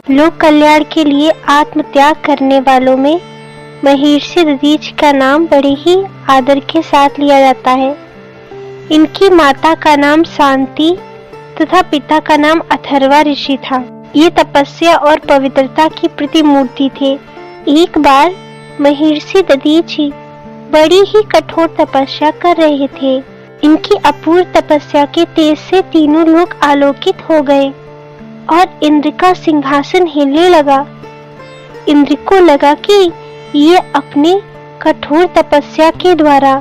लोक कल्याण के लिए आत्मत्याग करने वालों में महर्षि दधीच का नाम बड़े ही आदर के साथ लिया जाता है। इनकी माता का नाम शांति तथा पिता का नाम अथर्वा ऋषि था। ये तपस्या और पवित्रता की प्रतिमूर्ति थे। एक बार महर्षि दधीच बड़ी ही कठोर तपस्या कर रहे थे। इनकी अपूर्व तपस्या के तेज से तीनों लोग आलोकित हो गए और इंद्र का सिंहासन हिलने लगा। इंद्र को लगा कि ये अपने कठोर तपस्या के द्वारा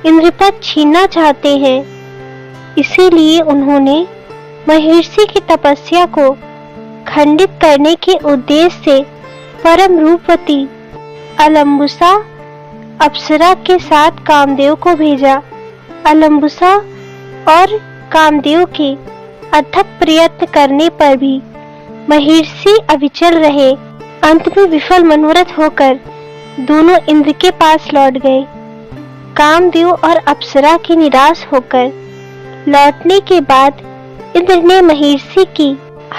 इंद्र पद छीनना चाहते हैं। इसीलिए उन्होंने महर्षि की तपस्या को खंडित करने के उद्देश्य से परम रूपवती अलम्बुसा अप्सरा के साथ कामदेव को भेजा। अलम्बुसा और कामदेव के अथक प्रयत्न करने पर भी महर्षि अविचल रहे। अंत में विफल मनोरथ होकर दोनों इंद्र के पास लौट गए। कामदेव और अप्सरा के निराश होकर लौटने के बाद इंद्र ने महर्षि की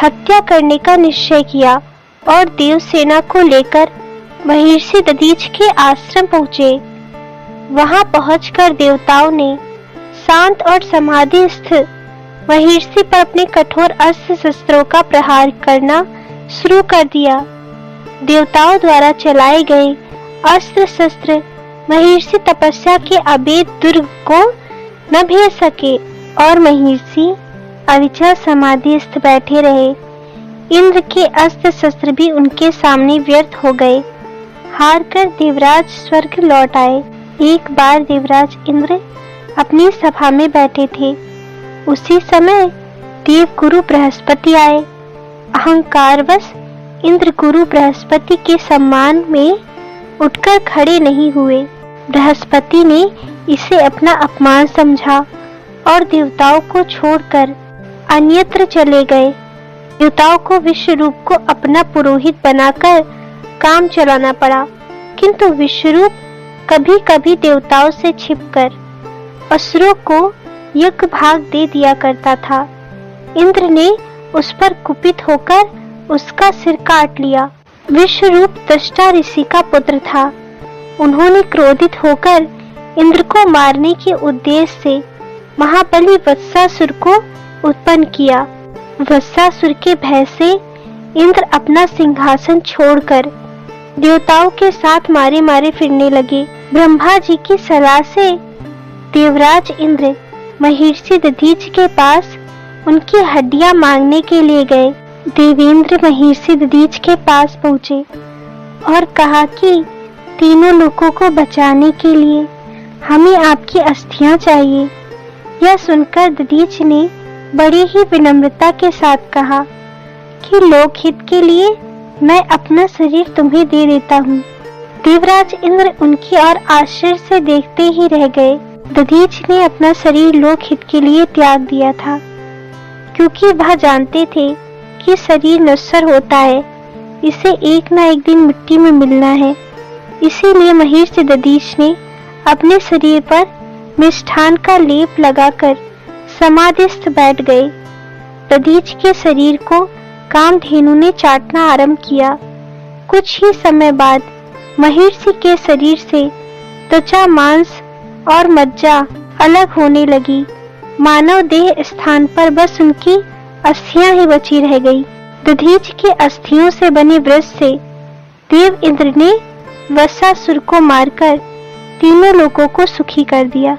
हत्या करने का निश्चय किया और देवसेना को लेकर महर्षि दधीच के आश्रम पहुंचे। वहां पहुंचकर देवताओं ने शांत और समाधिस्थ महर्षि पर अपने कठोर अस्त्र शस्त्रों का प्रहार करना शुरू कर दिया। देवताओं द्वारा चलाए गए अस्त्र शस्त्र महर्षि तपस्या के अभेद दुर्ग को न भेद सके और महर्षि अविचल समाधिस्थ बैठे रहे। इंद्र के अस्त्र शस्त्र भी उनके सामने व्यर्थ हो गए। हार कर देवराज स्वर्ग लौट आए। एक बार देवराज इंद्र अपनी सभा में बैठे थे। उसी समय देवगुरु बृहस्पति आए। अहंकारवश इंद्र गुरु बृहस्पति के सम्मान में उठकर खड़े नहीं हुए। बृहस्पति ने इसे अपना अपमान समझा और देवताओं को छोड़कर अन्यत्र चले गए। देवताओं को विश्वरूप को अपना पुरोहित बनाकर काम चलाना पड़ा, किंतु विश्वरूप कभी कभी देवताओं से छिपकर असुरों को यज्ञ भाग दे दिया करता था। इंद्र ने उस पर कुपित होकर उसका सिर काट लिया। विश्वरूप दृष्टा ऋषि का पुत्र था। उन्होंने क्रोधित होकर इंद्र को मारने के उद्देश्य से महाबली वत्सासुर को उत्पन्न किया। वत्सासुर के भय से इंद्र अपना सिंहासन छोड़कर देवताओं के साथ मारे मारे फिरने लगे। ब्रह्मा जी की सलाह से देवराज इंद्र महर्षि दधीच के पास उनकी हड्डियां मांगने के लिए गए। देवेंद्र महर्षि दधीच के पास पहुंचे और कहा कि तीनों लोगों को बचाने के लिए हमें आपकी अस्थियां चाहिए। यह सुनकर दधीच ने बड़ी ही विनम्रता के साथ कहा कि लोकहित के लिए मैं अपना शरीर तुम्हें दे देता हूँ। देवराज इंद्र उनकी ओर आश्चर्य से देखते ही रह गए। दधीच ने अपना शरीर लोकहित के लिए त्याग दिया था, क्योंकि वह जानते थे कि शरीर नश्वर होता है, इसे एक न एक दिन मिट्टी में मिलना है। इसीलिए महर्षि दधीच ने अपने शरीर पर मिष्ठान का लेप लगाकर समाधिस्थ बैठ गए। दधीच के शरीर को कामधेनु ने चाटना आरंभ किया। कुछ ही समय बाद महर्षि के शरीर से त्वचा, मांस और मज्जा अलग होने लगी। मानव देह स्थान पर बस उनकी अस्थियां ही बची रह गई। दधीच के अस्थियों से बने वृक्ष से देव इंद्र ने वत्सासुर को मारकर तीनों लोगों को सुखी कर दिया।